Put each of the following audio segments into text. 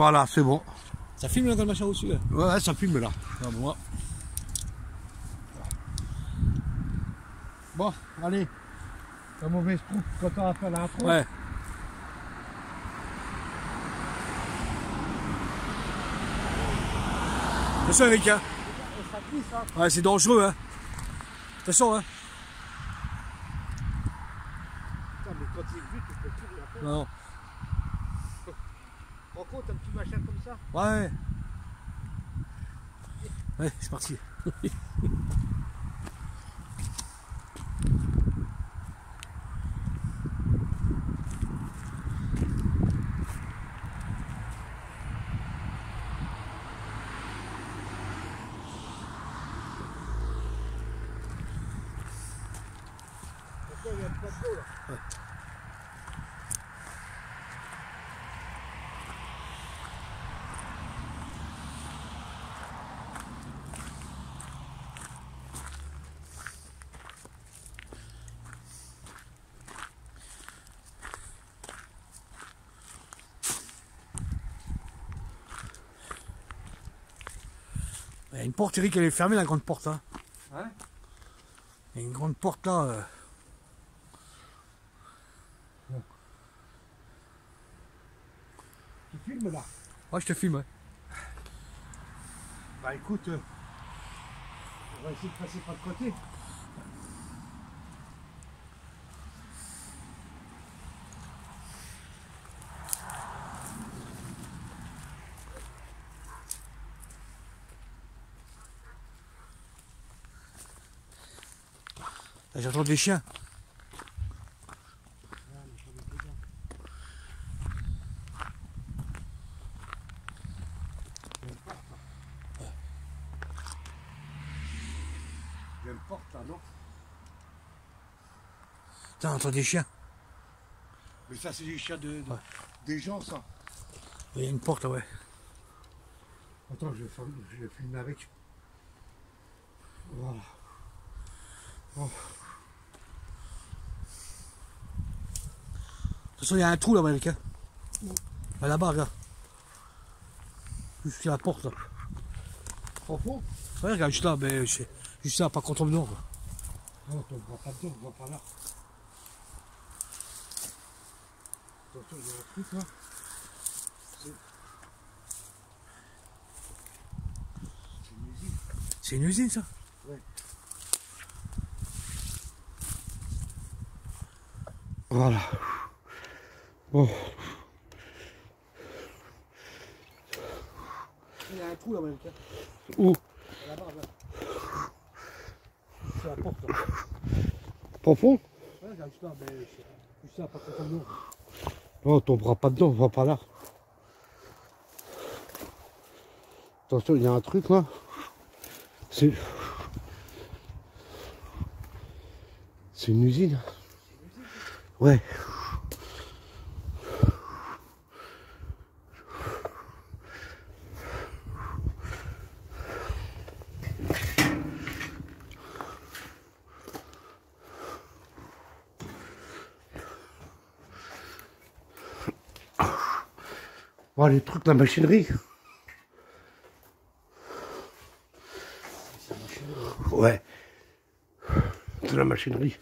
voilà, c'est bon. Ça filme là, quand le machin au-dessus là? Ouais, ça filme là. Ah, bon. Bon, allez. La mauvaise troupe quand on va faire la intro. Ouais. Attention avec hein. Ouais, c'est dangereux hein. Attention hein. Putain, mais quand il est vu, tu peux plus rien faire. Non. Rends compte, un petit machin comme ça. Ouais. Ouais, c'est parti. Il y a pas de là. Ouais. Il y a une porte, Eric, elle est fermée, la grande porte. Hein. Ouais. Il y a une grande porte là. Bon. Tu filmes là? Ouais, je te filme. Ouais. Bah écoute, on va essayer de passer par le côté. Là, j'entends des chiens. Il y a une porte là, non? Putain, j'entends des chiens. Mais ça, c'est des chiens Ouais. des gens, ça. Il y a une porte là, ouais. Attends, je vais filmer avec. Voilà. Oh. De toute façon, il y a un trou là, Eric. Hein. Bah, là-bas, regarde. Juste la porte là. Profond? Ouais, regarde, juste là, mais juste là, pas contre le nord. Non, on ne voit pas dedans, on ne voit pas là. Attention, il y a un truc là. C'est une usine. C'est une usine, ça? Ouais. Voilà. Bon. Il y a un trou là, Eric. Où? Là-bas, là. C'est la porte là. Profond? Ouais, regarde, juste là, mais juste là, pas contre le nord. Non, on ne tombera pas dedans, on ne voit pas là. Attention, il y a un truc là. C'est une usine. Ouais. Oh, les trucs, la machinerie. Ouais. C'est la machinerie.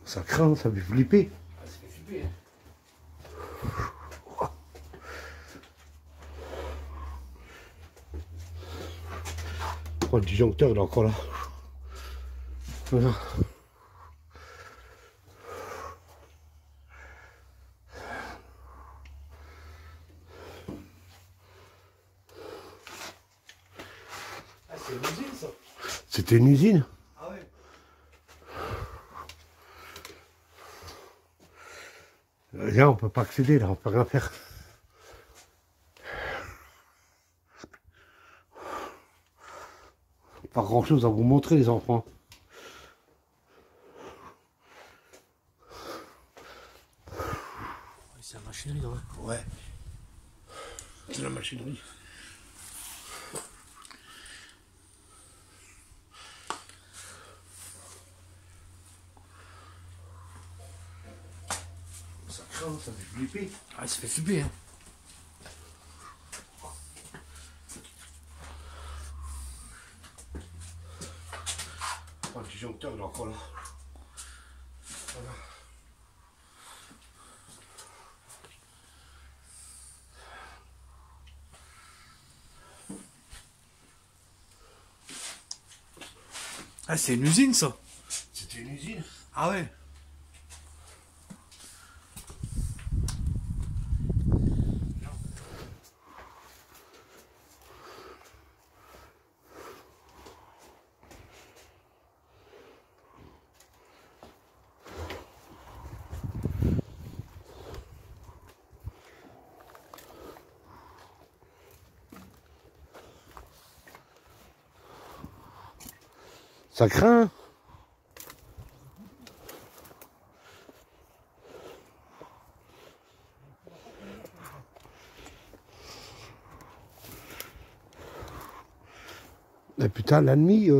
Ça craint, ça fait flipper. Ah, ça fait flipper, hein. Oh, le disjoncteur, il est encore là. Voilà. Ah, c'est une usine, ça. C'était une usine. Ah ouais. Là, on peut pas accéder, là, on peut rien faire. Pas grand chose à vous montrer, les enfants. C'est la machinerie, là, ouais. Ouais. C'est la machinerie. Oh, ça fait flipper. Ah, ça fait flipper, hein. Oh, le disjoncteur, il est encore là. Voilà. Ah, c'est une usine, ça. C'était une usine. Ah ouais. Ça craint. Mais putain, la nuit...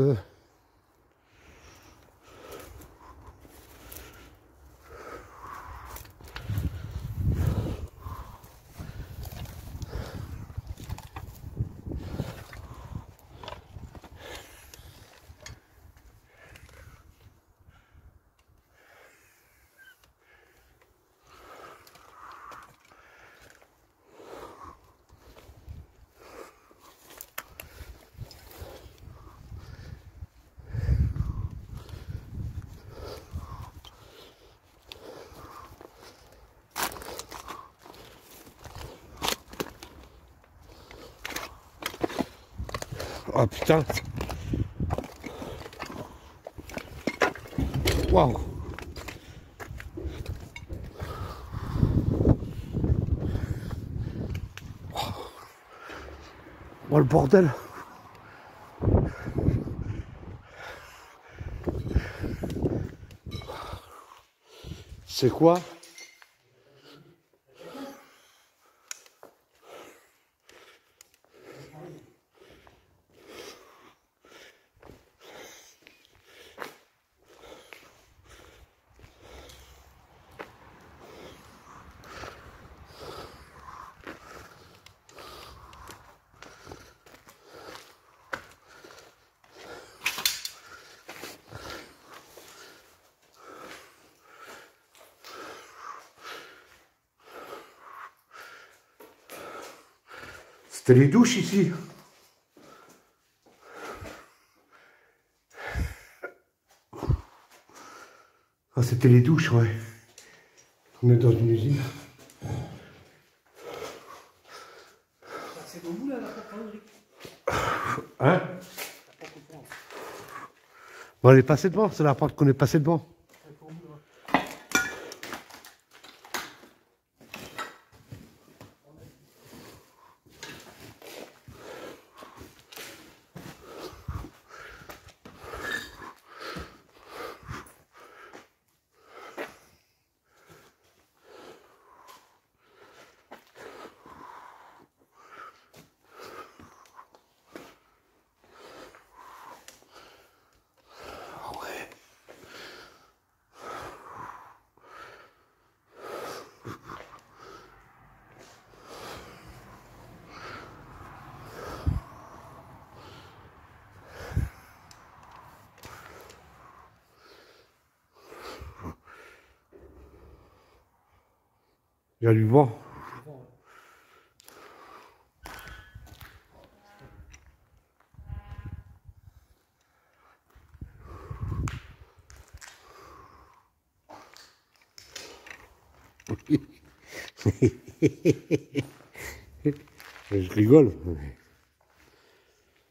Oh putain. Waouh. Oh le bordel. C'est quoi? C'était les douches ici. Ah, c'était les douches, ouais. On est dans une usine. C'est au bout là, la porte, Hein? Bon, on est passé devant, c'est la porte qu'on est passé devant. Il y a du vent. Je rigole.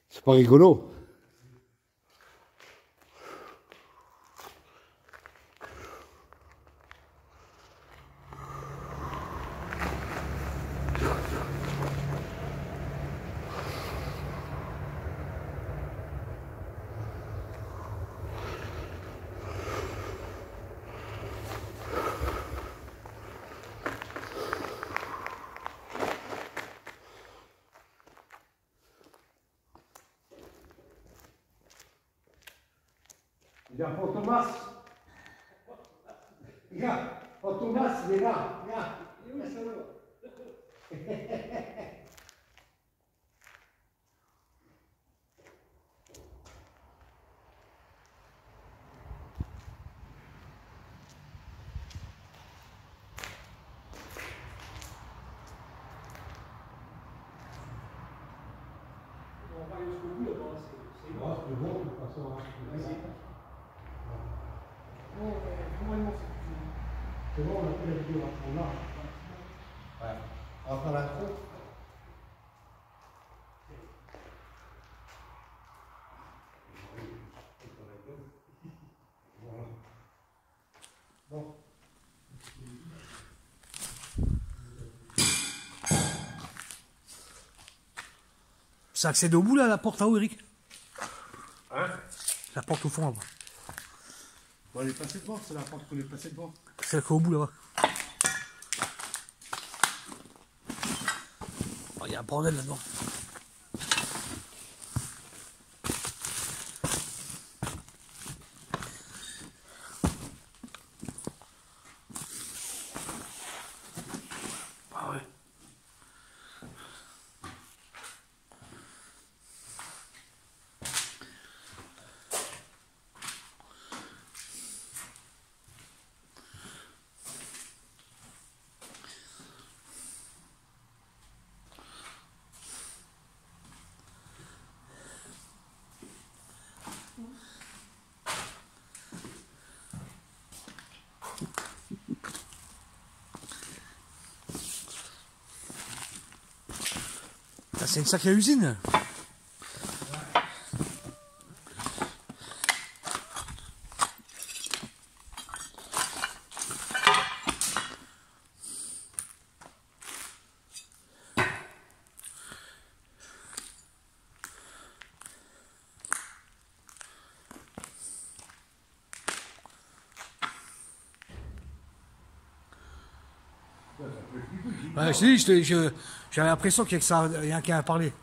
C'est pas rigolo. Viens, Thomas. Viens. Oh Thomas, il est là, regarde. On va aller jusqu'au bout là-bas, c'est bon. C'est bon, de toute façon. Vas-y. Bon, normalement c'est plus. C'est bon, on a fait la vidéo, on l'a. Ouais. On va faire l'intro. Voilà. Bon. Ça accède au bout là, la porte à haut, Eric? Hein? La porte au fond là-bas. Bon, elle est passée devant, c'est la porte qu'on est passée devant. Celle qui est au bout là-bas. Oh, il y a un bordel là-dedans. Ah ouais. C'est une sacrée usine. Ouais, je te dis, j'avais l'impression qu'il y a que ça, il y a qu'à parler.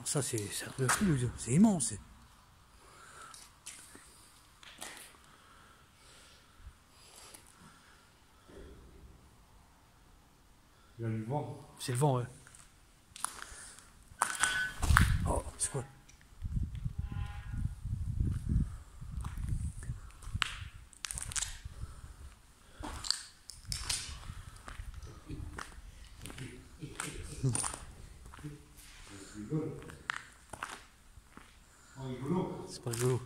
Ça, c'est un peu fou, c'est immense. Il y a du vent. C'est le vent, ouais. Oh, c'est quoi? C'est pas rigolo.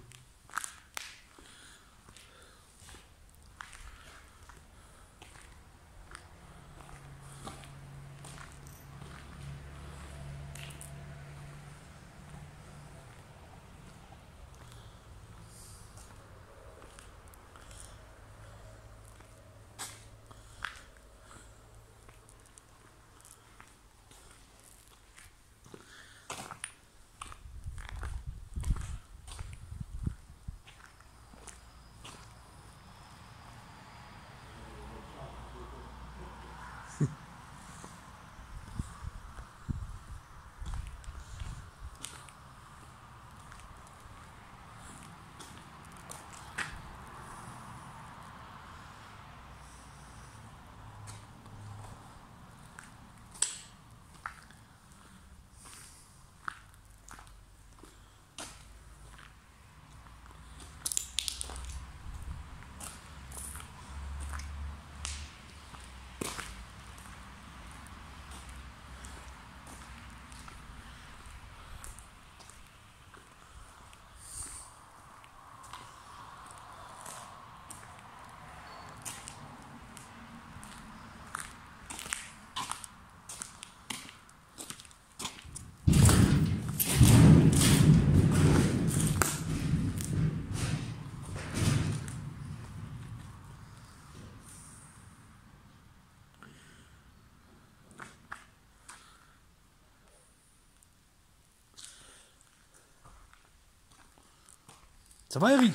Ça va, Eric?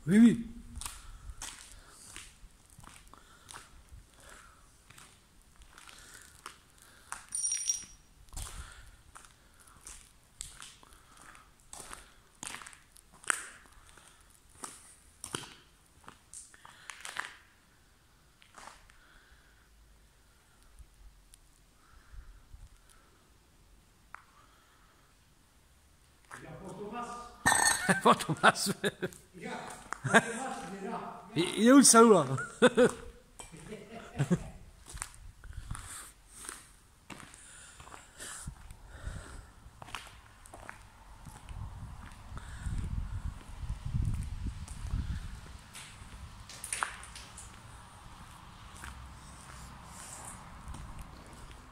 Oui, oui. Fantomas. Il est où le salaud là?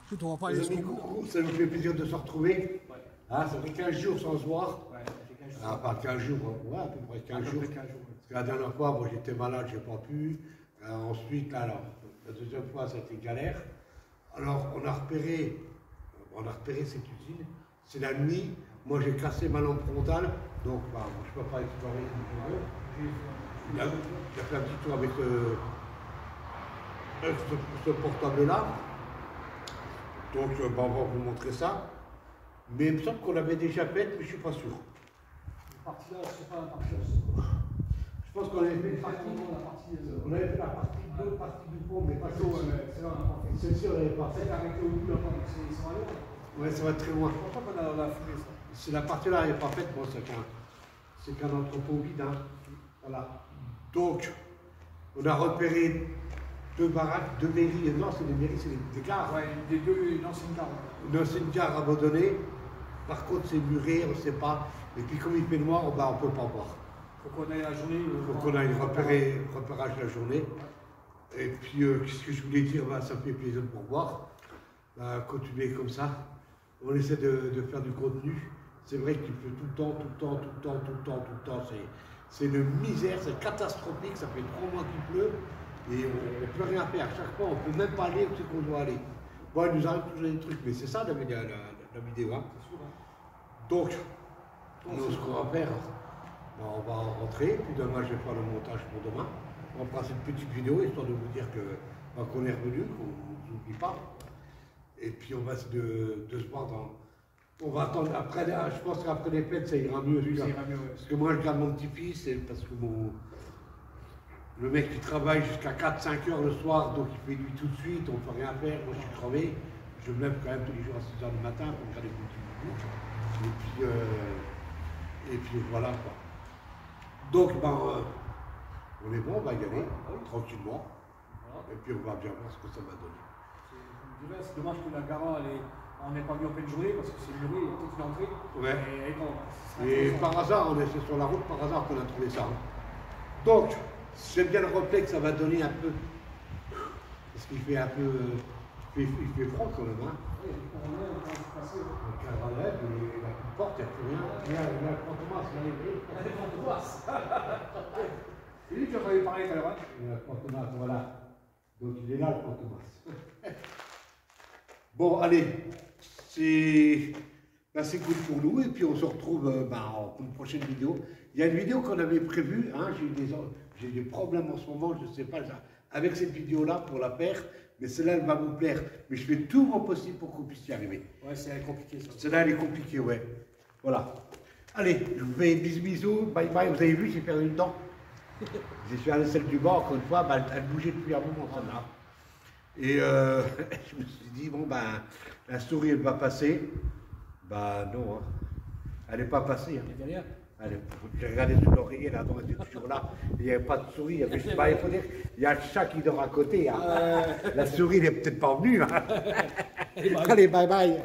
Écoute, on va pas aller Les amis, coucou, ça nous fait plaisir de se retrouver. Ouais. Hein, ça fait 15 jours sans se voir. Ouais, ça fait 15 jours. Ah, pas 15 jours, ouais, à peu près 15 jours. 15 jours. Parce que la dernière fois, moi j'étais malade, j'ai pas pu. Ensuite, là, la deuxième fois, ça a été galère. Alors, on a repéré cette usine. C'est la nuit. Moi, j'ai cassé ma lampe frontale. Donc, bah, je ne peux pas explorer si je veux. Il a fait un petit tour avec ce portable-là. Donc, bah, on va vous montrer ça. Mais il me semble qu'on l'avait déjà faite, mais je ne suis pas sûr. La partie là, c'est pas la partie là. Je pense qu'on avait fait une partie. On avait fait la partie, deux parties du pont, mais pas C'est là, on a pas fait. celle-ci, on n'avait pas C'est fait. arrêté au bout là, ils sont allés là. Ouais, ça va très loin. Je crois pas qu'on a fumé ça. C'est la partie là, elle n'est pas faite, bon, c'est qu'un entrepôt vide. Hein. Voilà. Donc, on a repéré deux baraques, deux mairies. Non, c'est des mairies, c'est des gares. Ouais, des deux, une ancienne gare. Une ancienne gare abandonnée. Par contre, c'est muré, on ne sait pas. Et puis, comme il fait noir, bah, on ne peut pas voir. Faut qu'on aille la journée. Il faut qu'on aille repérage la journée. Et puis, qu'est-ce que je voulais dire, bah, ça me fait plaisir pour voir. Bah, continuer comme ça. On essaie de faire du contenu. C'est vrai qu'il pleut tout le temps. C'est une misère, c'est catastrophique. Ça fait 3 mois qu'il pleut. Et on ne peut rien faire. À chaque fois, on ne peut même pas aller où c'est qu'on doit aller. Bon, il nous arrive toujours des trucs, mais c'est ça la vidéo. Hein. Donc, nous, ce qu'on va faire, on va rentrer, puis demain je vais faire le montage pour demain. On va passer une petite vidéo histoire de vous dire qu'on est revenu, qu'on ne vous oublie pas. Et puis on va essayer de se voir dans. On va attendre après, je pense qu'après les fêtes ça ira mieux. Ça ira mieux, ouais. Parce que moi je garde mon petit-fils, parce que le mec qui travaille jusqu'à 4-5 heures le soir, donc il fait nuit tout de suite, on ne peut rien faire, moi je suis crevé. Je me lève quand même tous les jours à 6 h du matin pour regarder mon petit bout. Et puis voilà quoi. Donc on est bon, on va y aller, tranquillement. Voilà. Et puis on va bien voir ce que ça va donner. C'est dommage que la gare, on n'est pas venu en pleine journée parce que c'est muré, il y a peut-être une entrée. Ouais. Et bon, Et par hasard, on est sur la route, par hasard qu'on a trouvé ça. Donc, j'aime bien le reflet que ça va donner un peu. Parce qu'il fait un peu. Il fait froid quand même. Hein. Oui, on est passé. Le cadre à l'aide, et la porte, il n'y a plus rien. Regarde, quand Thomas, C'est lui qui a fallu parler tout à l'heure. Quand Thomas, voilà. Donc il est là, le Thomas. Bon, allez, c'est cool pour nous, et puis on se retrouve pour une prochaine vidéo. Il y a une vidéo qu'on avait prévue, hein, j'ai des problèmes en ce moment, je ne sais pas, avec cette vidéo-là pour la faire, mais celle-là, elle va vous plaire. Mais je fais tout mon possible pour qu'on puisse y arriver. Ouais, c'est compliqué ça. Celle-là, elle est compliquée, ouais. Voilà. Allez, je vous fais bisous, bye bye. Vous avez vu, j'ai perdu une dent. J'ai suis allé celle du bas, encore une fois, elle bougeait depuis un moment, celle-là. Et je me suis dit, bon, la souris, elle va passer. Non, hein. Elle n'est pas passée. Hein. Derrière. J'ai regardé sous l'oreiller, là, elle était toujours là. Il n'y avait pas de souris. Il faut dire, il y a le chat qui dort à côté. Hein. La souris, elle n'est peut-être pas venue. Hein. Allez, bye bye.